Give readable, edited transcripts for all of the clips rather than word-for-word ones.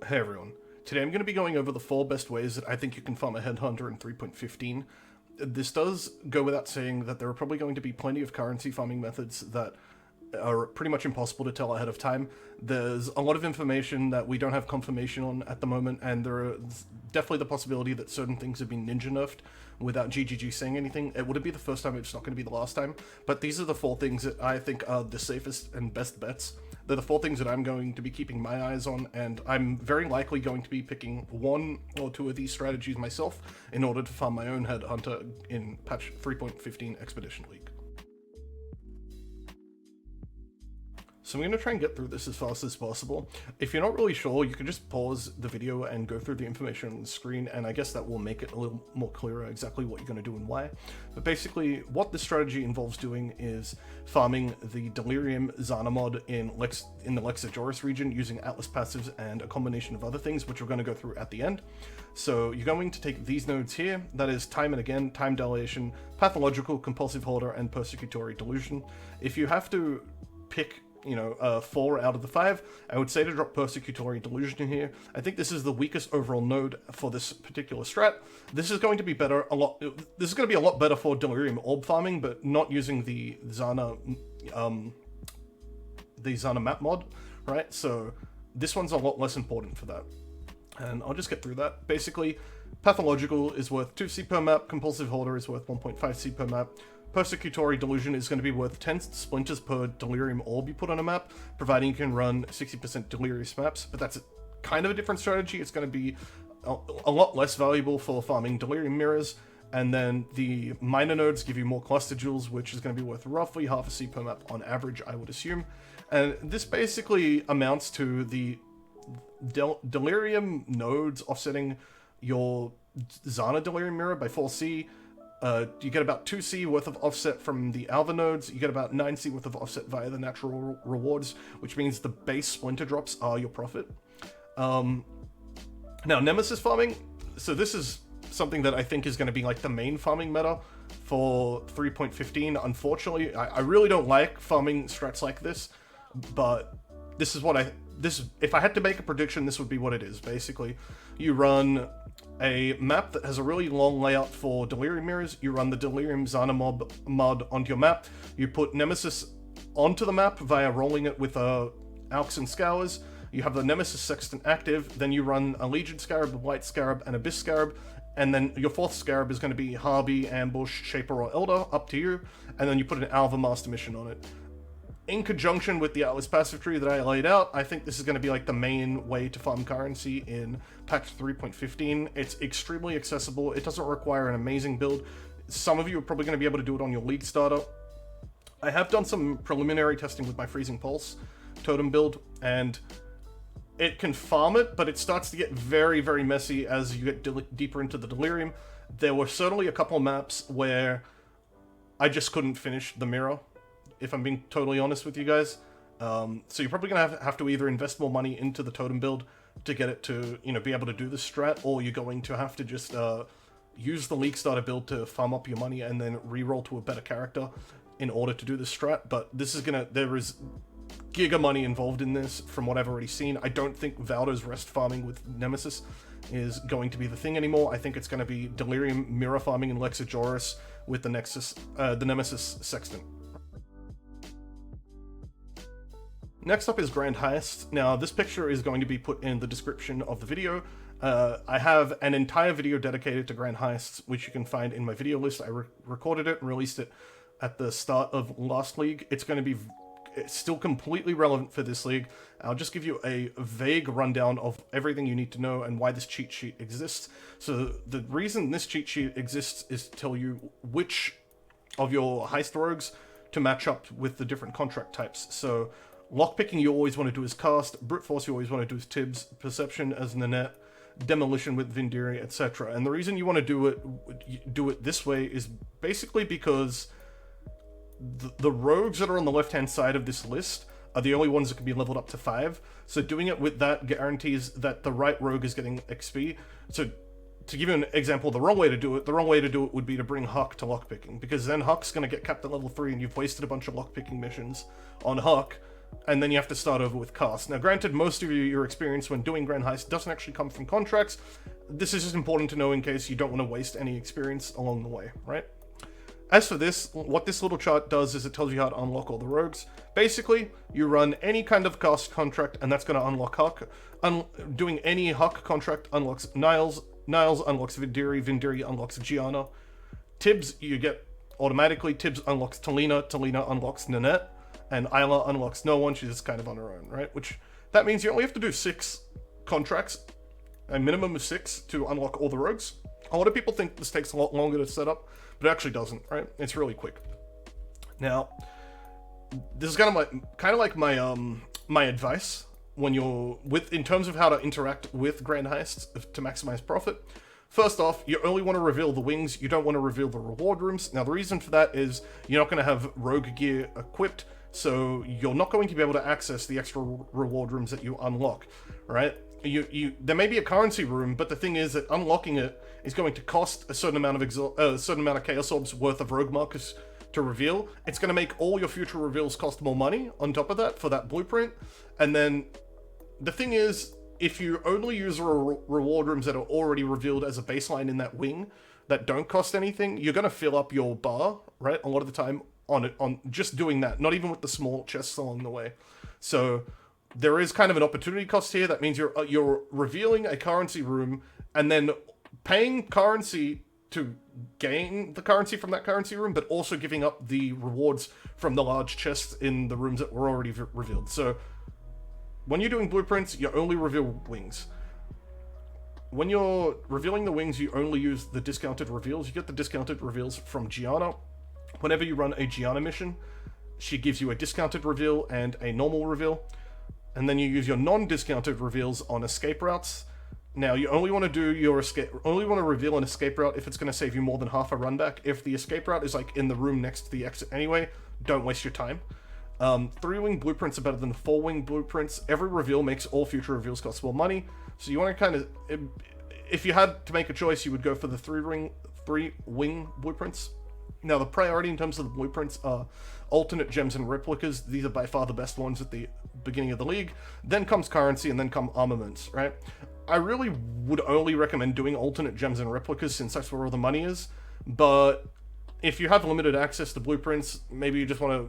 Hey everyone, today I'm going to be going over the 4 best ways that I think you can farm a Headhunter in 3.15. This does go without saying that there are probably going to be plenty of currency farming methods that are pretty much impossible to tell ahead of time. There's a lot of information that we don't have confirmation on at the moment, and there is definitely the possibility that certain things have been ninja nerfed without GGG saying anything. It wouldn't be the first time, it's not going to be the last time, but these are the 4 things that I think are the safest and best bets. They're the 4 things that I'm going to be keeping my eyes on, and I'm very likely going to be picking 1 or 2 of these strategies myself in order to farm my own Headhunter in patch 3.15 Expedition League. So I'm going to try and get through this as fast as possible. If you're not really sure, you can just pause the video and go through the information on the screen, and I guess that will make it a little more clearer exactly what you're going to do and why. But basically, what this strategy involves doing is farming the Delirium Zana mod in the Ejoris region using Atlas passives and a combination of other things, which we're going to go through at the end. So you're going to take these nodes here, that is Time and Again, Time Dilation, Pathological, Compulsive Hoarder, and Persecutory Delusion. If you have to pick 4 out of the 5, I would say to drop Persecutory Delusion in here. I think this is the weakest overall node for this particular strat. This is going to be better this is going to be a lot better for Delirium Orb farming, but not using the Zana map mod, right? So this one's a lot less important for that. And I'll just get through that. Basically, Pathological is worth 2C per map, Compulsive Hoarder is worth 1.5C per map, Persecutory Delusion is going to be worth 10 splinters per Delirium Orb you put on a map, providing you can run 60% Delirious maps, but that's kind of a different strategy. It's going to be a lot less valuable for farming Delirium Mirrors, and then the minor nodes give you more Cluster Jewels, which is going to be worth roughly half a C per map on average, I would assume. And this basically amounts to the Delirium nodes offsetting your Zana Delirium Mirror by 4C. You get about 2C worth of offset from the Alva nodes, you get about 9C worth of offset via the natural rewards, which means the base splinter drops are your profit. Now, Nemesis farming, so this is something that I think is going to be like the main farming meta for 3.15. Unfortunately, I really don't like farming strats like this, but this is what if I had to make a prediction, this would be what it is. Basically, you run a map that has a really long layout for Delirium Mirrors, you run the Delirium Zana mod onto your map, you put Nemesis onto the map via rolling it with Alks and Scours, you have the Nemesis Sextant active, then you run a Legion Scarab, a White Scarab, and Abyss Scarab, and then your 4th Scarab is going to be Harby, Ambush, Shaper, or Elder, up to you, and then you put an Alva Master Mission on it. In conjunction with the Atlas passive tree that I laid out, I think this is going to be like the main way to farm currency in patch 3.15. It's extremely accessible. It doesn't require an amazing build. Some of you are probably going to be able to do it on your League starter. I have done some preliminary testing with my Freezing Pulse totem build, and it can farm it, but it starts to get very, very messy as you get deeper into the Delirium. There were certainly a couple maps where I just couldn't finish the mirror, if I'm being totally honest with you guys. So you're probably going to have to either invest more money into the totem build to get it to, be able to do this strat, or you're going to have to just use the League starter build to farm up your money and then reroll to a better character in order to do this strat. But this is there is giga money involved in this from what I've already seen. I don't think Valdo's rest farming with Nemesis is going to be the thing anymore. I think it's going to be Delirium mirror farming in Ejoris with the Nemesis Sextant. Next up is Grand Heists. Now, this picture is going to be put in the description of the video. I have an entire video dedicated to Grand Heists, which you can find in my video list. I recorded it and released it at the start of last league. It's still completely relevant for this league. I'll just give you a vague rundown of everything you need to know and why this cheat sheet exists. So the reason this cheat sheet exists is to tell you which of your heist rogues to match up with the different contract types. So lockpicking you always want to do is Cast, Brute Force you always want to do is Tibbs, Perception as Nanette, Demolition with Vindiri, etc. And the reason you want to do it this way is basically because the rogues that are on the left-hand side of this list are the only ones that can be leveled up to 5. So doing it with that guarantees that the right rogue is getting XP. So to give you an example, the wrong way to do it would be to bring Huck to lockpicking, because then Huck's going to get capped at level 3 and you've wasted a bunch of lockpicking missions on Huck and then you have to start over with cast. Now, granted, most of your experience when doing Grand Heist doesn't actually come from contracts. This is just important to know in case you don't want to waste any experience along the way, right? As for this, what this little chart does is it tells you how to unlock all the rogues. Basically, you run any kind of cast contract, and that's going to unlock Huck. Doing any Huck contract unlocks Niles. Niles unlocks Vindiri. Vindiri unlocks Gianna. Tibbs, you get automatically. Tibbs unlocks Talina. Talina unlocks Nanette. And Isla unlocks no one. She's just kind of on her own, right? Which, that means you only have to do 6 contracts. A minimum of 6 to unlock all the rogues. A lot of people think this takes a lot longer to set up, but it actually doesn't, right? It's really quick. Now, this is kind of like my advice when you're in terms of how to interact with Grand Heists to maximize profit. First off, you only want to reveal the wings. You don't want to reveal the reward rooms. Now, the reason for that is you're not going to have rogue gear equipped, so you're not going to be able to access the extra reward rooms that you unlock, right? There may be a currency room, but the thing is that unlocking it is going to cost a certain amount of Chaos Orbs worth of rogue markers to reveal. It's going to make all your future reveals cost more money on top of that for that blueprint. And then the thing is, if you only use reward rooms that are already revealed as a baseline in that wing that don't cost anything, you're going to fill up your bar, right? A lot of the time on just doing that, not even with the small chests along the way. So there is kind of an opportunity cost here. That means you're revealing a currency room and then paying currency to gain the currency from that currency room, but also giving up the rewards from the large chests in the rooms that were already revealed. So when you're doing blueprints, you only reveal wings. When you're revealing the wings, you only use the discounted reveals. You get the discounted reveals from Gianna. Whenever you run a Gianna mission, she gives you a discounted reveal and a normal reveal. And then you use your non-discounted reveals on escape routes. Now, you only want to do your reveal an escape route if it's going to save you more than half a run back. If the escape route is like in the room next to the exit anyway, don't waste your time. 3-wing blueprints are better than 4-wing blueprints. Every reveal makes all future reveals cost more money. So you want to kind of, if you had to make a choice, you would go for the 3-wing blueprints. Now, the priority in terms of the blueprints are alternate gems and replicas. These are by far the best ones at the beginning of the league. Then comes currency, and then come armaments, right? I really would only recommend doing alternate gems and replicas since that's where all the money is. But if you have limited access to blueprints, maybe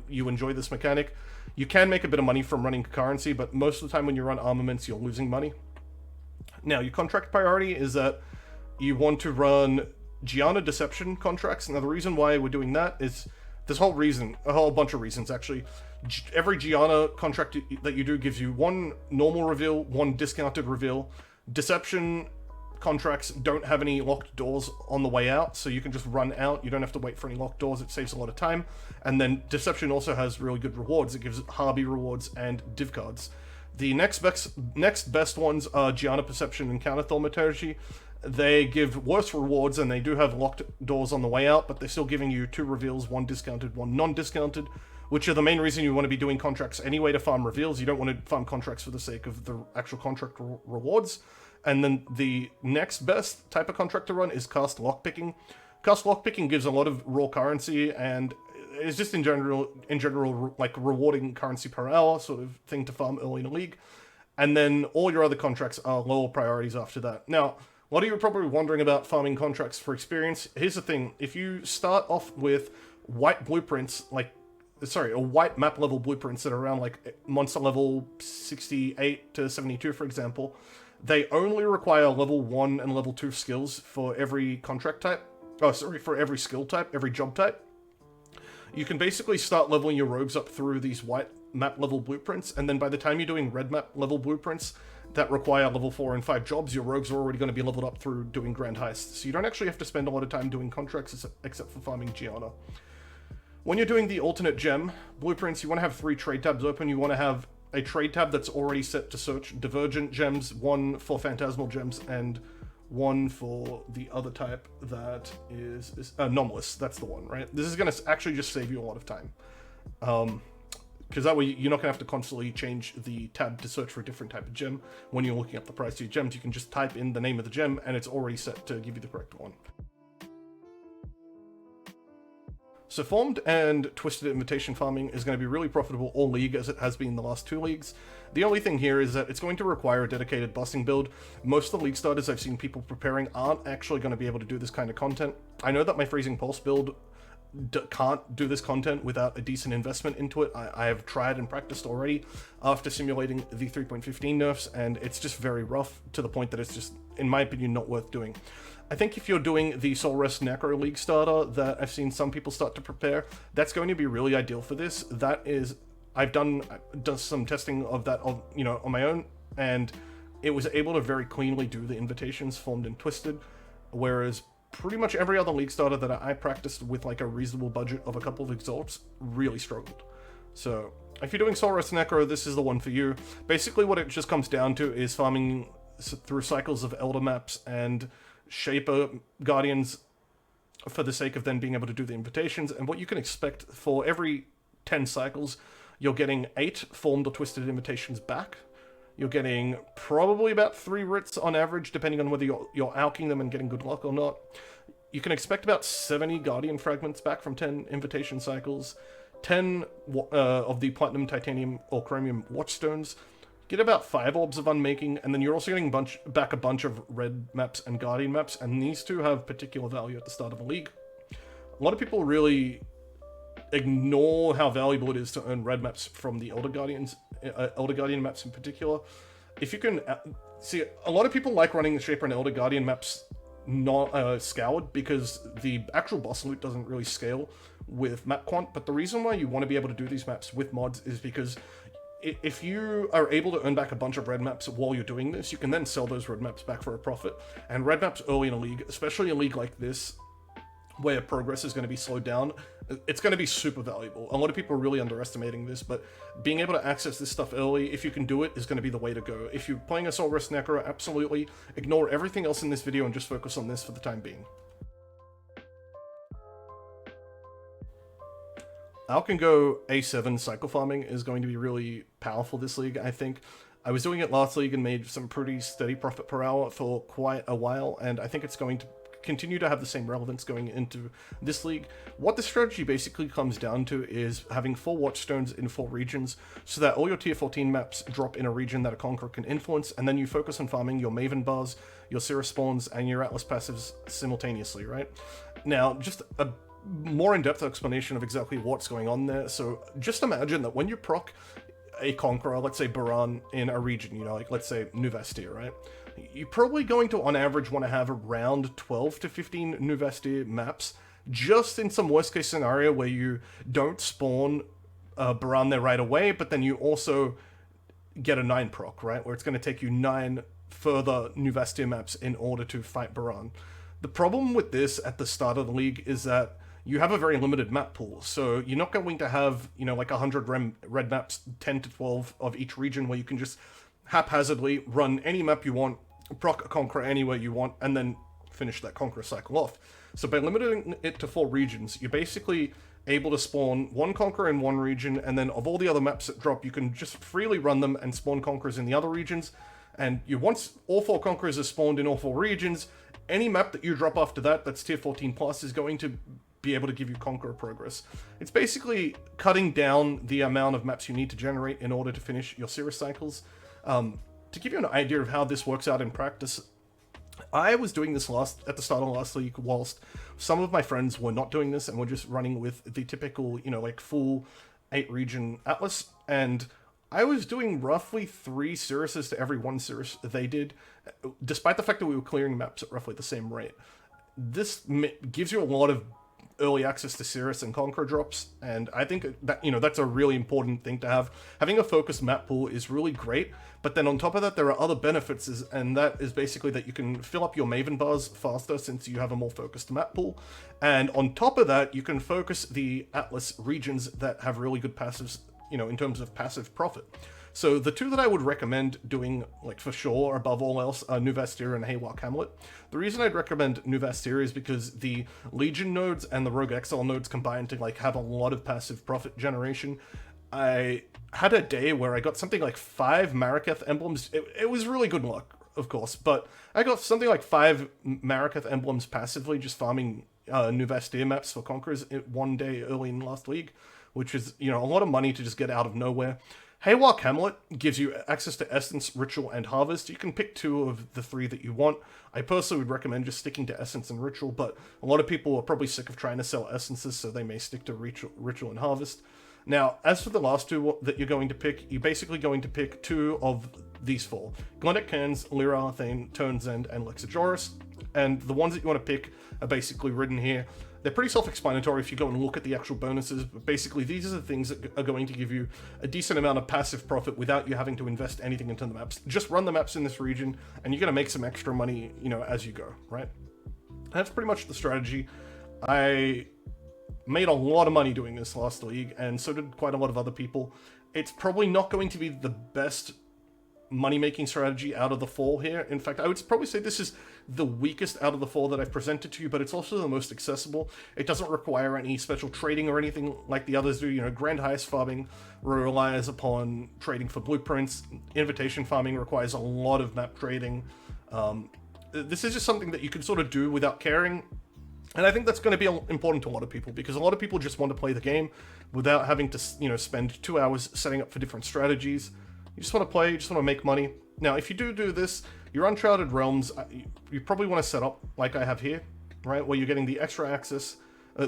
you enjoy this mechanic, you can make a bit of money from running currency, but most of the time when you run armaments, you're losing money. Now, your contract priority is that you want to run Gianna Deception contracts. Now, the reason why we're doing that is a whole bunch of reasons, actually. Every Gianna contract that you do gives you 1 normal reveal, 1 discounted reveal. Deception contracts don't have any locked doors on the way out, so you can just run out. You don't have to wait for any locked doors. It saves a lot of time. And then Deception also has really good rewards. It gives Harby rewards and div cards. The next best ones are Gianna Perception and Counter Thaumaturgy. They give worse rewards, and they do have locked doors on the way out, but they're still giving you 2 reveals, 1 discounted, 1 non-discounted, which are the main reason you want to be doing contracts anyway, to farm reveals. You don't want to farm contracts for the sake of the actual contract rewards. And then the next best type of contract to run is cast lockpicking. Cast lockpicking gives a lot of raw currency, and it's just in general like rewarding currency per hour sort of thing to farm early in the league. And then all your other contracts are lower priorities after that. Now, a lot of you are probably wondering about farming contracts for experience. Here's the thing. If you start off with white blueprints, white map level blueprints that are around like monster level 68 to 72, for example, they only require level 1 and level 2 skills for every contract type. For every skill type, every job type. You can basically start leveling your rogues up through these white map level blueprints, and then by the time you're doing red map level blueprints that require level 4 and 5 jobs, your rogues are already going to be leveled up through doing Grand Heists. So you don't actually have to spend a lot of time doing contracts except for farming Gianna. When you're doing the alternate gem blueprints, you want to have 3 trade tabs open. You want to have a trade tab that's already set to search divergent gems, 1 for phantasmal gems, and 1 for the other type that is anomalous. That's the one, right? This is going to actually just save you a lot of time. Because that way you're not going to have to constantly change the tab to search for a different type of gem. When you're looking up the price of your gems, you can just type in the name of the gem and it's already set to give you the correct one. So Formed and Twisted Invitation farming is going to be really profitable all league, as it has been the last 2 leagues. The only thing here is that it's going to require a dedicated busting build. Most of the league starters I've seen people preparing aren't actually going to be able to do this kind of content. I know that my Freezing Pulse build can't do this content without a decent investment into it. I have tried and practiced already after simulating the 3.15 nerfs, and it's just very rough to the point that it's just, in my opinion, not worth doing. I think if you're doing the Soul Rest Necro League starter that I've seen some people start to prepare, that's going to be really ideal for this. That is, I've done some testing of that, on my own, and it was able to very cleanly do the invitations Formed and Twisted, whereas pretty much every other league starter that I practiced with like a reasonable budget of a couple of exalts really struggled. So if you're doing Soul Rest Necro, this is the one for you. Basically what it just comes down to is farming through cycles of Elder maps and Shaper Guardians for the sake of then being able to do the invitations. And what you can expect for every 10 cycles, you're getting 8 Formed or Twisted invitations back. You're getting probably about 3 writs on average, depending on whether you're alking them and getting good luck or not. You can expect about 70 Guardian fragments back from 10 invitation cycles, 10 of the Platinum, Titanium, or Chromium Watchstones. Get about 5 Orbs of Unmaking, and then you're also getting back a bunch of Red maps and Guardian maps, and these two have particular value at the start of the league. A lot of people really ignore how valuable it is to earn red maps from the Elder Guardian maps in particular. If you can see, a lot of people like running the Shaper and Elder Guardian maps not scoured, because the actual boss loot doesn't really scale with map quant. But the reason why you want to be able to do these maps with mods is because if you are able to earn back a bunch of red maps while you're doing this, you can then sell those red maps back for a profit. And red maps early in a league, especially a league like this, where progress is going to be slowed down, it's going to be super valuable. A lot of people are really underestimating this, but being able to access this stuff early, if you can do it, is going to be the way to go. If you're playing a Soul Rest Necro, absolutely ignore everything else in this video and just focus on this for the time being. Alk and Go A7 cycle farming is going to be really powerful this league, I think. I was doing it last league and made some pretty steady profit per hour for quite a while, and I think it's going to continue to have the same relevance going into this league. What the strategy basically comes down to is having 4 Watchstones in 4 regions, so that all your tier 14 maps drop in a region that a Conqueror can influence, and then you focus on farming your Maven bars, your Cirrus spawns, and your Atlas passives simultaneously, right? Now, just a more in-depth explanation of exactly what's going on there. So just imagine that when you proc a Conqueror, let's say Baran, in a region, like let's say Nuvestir, right? You're probably going to, on average, want to have around 12 to 15 Nuvestir maps, just in some worst-case scenario where you don't spawn Baran there right away, but then you also get a 9 proc, right? Where it's going to take you 9 further Nuvestir maps in order to fight Baran. The problem with this at the start of the league is that you have a very limited map pool, so you're not going to have, like 100 red maps, 10 to 12 of each region, where you can just haphazardly run any map you want, proc a Conqueror anywhere you want, and then finish that Conqueror cycle off. So by limiting it to 4 regions, you're basically able to spawn 1 Conqueror in one region, and then of all the other maps that drop, you can just freely run them and spawn Conquerors in the other regions. And once all 4 Conquerors are spawned in all 4 regions, any map that you drop after that, that's tier 14 plus, is going to be able to give you Conqueror progress. It's basically cutting down the amount of maps you need to generate in order to finish your Cirrus cycles. To give you an idea of how this works out in practice, I was doing this at the start of last league, whilst some of my friends were not doing this and were just running with the typical, like full 8 region Atlas, and I was doing roughly 3 Cirruses to every 1 Cirrus they did, despite the fact that we were clearing maps at roughly the same rate. This gives you a lot of early access to Cirrus and Conqueror drops, and I think that, that's a really important thing to have. Having a focused map pool is really great, but then on top of that, there are other benefits, and that is basically that you can fill up your Maven bars faster since you have a more focused map pool, and on top of that, you can focus the Atlas regions that have really good passives, in terms of passive profit. So the 2 that I would recommend doing, for sure, above all else, are Nuvestir and Haywalk Hamlet. The reason I'd recommend Nuvestir is because the Legion nodes and the Rogue Exile nodes combine to, have a lot of passive profit generation. I had a day where I got something like 5 Maraketh emblems. It was really good luck, of course, but I got something like 5 Maraketh emblems passively just farming new Vastir maps for Conquerors one day early in last league, which is, you know, a lot of money to just get out of nowhere. Haywalk Hamlet gives you access to Essence, Ritual, and Harvest. You can pick 2 of the 3 that you want. I personally would recommend just sticking to Essence and Ritual, but a lot of people are probably sick of trying to sell Essences, so they may stick to Ritual and Harvest. Now, as for the last 2 that you're going to pick, you're basically going to pick 2 of these 4. Glendic Cairns, Lyra, Thane, Turn's End, and Ejoris. And the ones that you want to pick are basically written here. They're pretty self-explanatory if you go and look at the actual bonuses, but basically these are the things that are going to give you a decent amount of passive profit without you having to invest anything into the maps. Just run the maps in this region, and you're going to make some extra money, you know, as you go, right? That's pretty much the strategy. I made a lot of money doing this last league, and so did quite a lot of other people. It's probably not going to be the best money-making strategy out of the 4 here. In fact, I would probably say this is the weakest out of the 4 that I've presented to you, but it's also the most accessible. It doesn't require any special trading or anything like the others do. You know, Grand Heist farming relies upon trading for blueprints. Invitation farming requires a lot of map trading. This is just something that you can sort of do without caring. And I think that's going to be important to a lot of people, because a lot of people just want to play the game without having to, you know, spend 2 hours setting up for different strategies. You just want to play, you just want to make money. Now, if you do this, your Uncharted Realms, you probably want to set up like I have here, right? Where you're getting the extra access,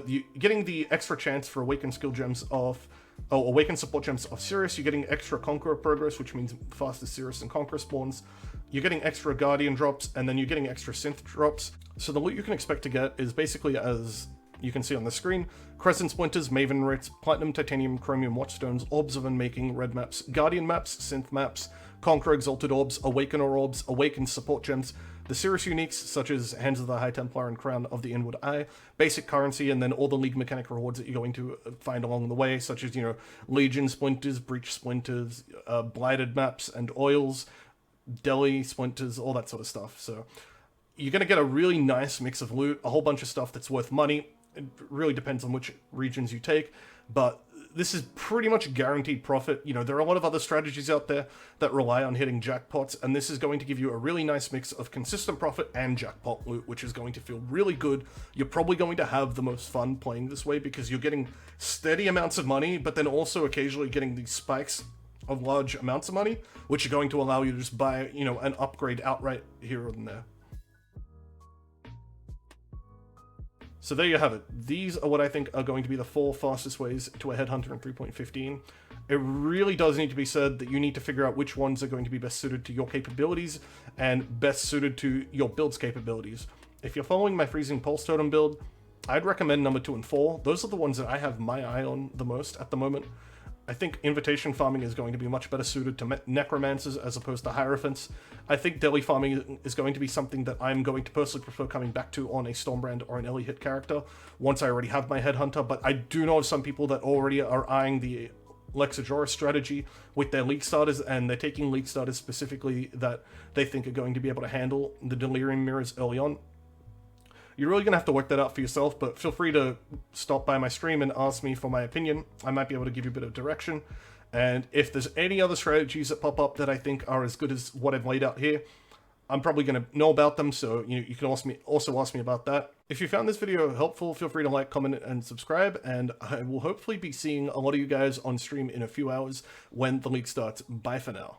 you're getting the extra chance for Awakened Skill Gems of, Awakened Support Gems of Sirius. You're getting extra Conqueror Progress, which means faster Sirius and Conqueror spawns. You're getting extra Guardian drops, and then you're getting extra Synth drops. So the loot you can expect to get is basically, as you can see on the screen, Crescent Splinters, Maven Writs, Platinum, Titanium, Chromium Watchstones, Orbs of Unmaking, Red Maps, Guardian Maps, Synth Maps, Conqueror Exalted Orbs, Awakener Orbs, Awakened Support Gems, the Sirius uniques such as Hands of the High Templar and Crown of the Inward Eye, basic currency, and then all the League mechanic rewards that you're going to find along the way, such as, you know, Legion Splinters, Breach Splinters, Blighted Maps and Oils, Deli Splinters, all that sort of stuff. So you're going to get a really nice mix of loot, a whole bunch of stuff that's worth money. It really depends on which regions you take, but this is pretty much guaranteed profit. You know, there are a lot of other strategies out there that rely on hitting jackpots, and this is going to give you a really nice mix of consistent profit and jackpot loot, which is going to feel really good. You're probably going to have the most fun playing this way because you're getting steady amounts of money, but then also occasionally getting these spikes of large amounts of money, which are going to allow you to just buy, you know, an upgrade outright here and there. So there you have it. These are what I think are going to be the 4 fastest ways to a Headhunter in 3.15. It really does need to be said that you need to figure out which ones are going to be best suited to your capabilities and best suited to your build's capabilities. If you're following my Freezing Pulse Totem build, I'd recommend number 2 and 4. Those are the ones that I have my eye on the most at the moment. I think Invitation farming is going to be much better suited to Necromancers as opposed to Hierophants. I think Deli farming is going to be something that I'm going to personally prefer coming back to on a Stormbrand or an Ellie hit character once I already have my Headhunter, but I do know of some people that already are eyeing the Ejoris strategy with their League starters, and they're taking League starters specifically that they think are going to be able to handle the Delirium Mirrors early on. You're really going to have to work that out for yourself, but feel free to stop by my stream and ask me for my opinion. I might be able to give you a bit of direction. And if there's any other strategies that pop up that I think are as good as what I've laid out here, I'm probably going to know about them, so you can also ask me about that. If you found this video helpful, feel free to like, comment, and subscribe, and I will hopefully be seeing a lot of you guys on stream in a few hours when the league starts. Bye for now.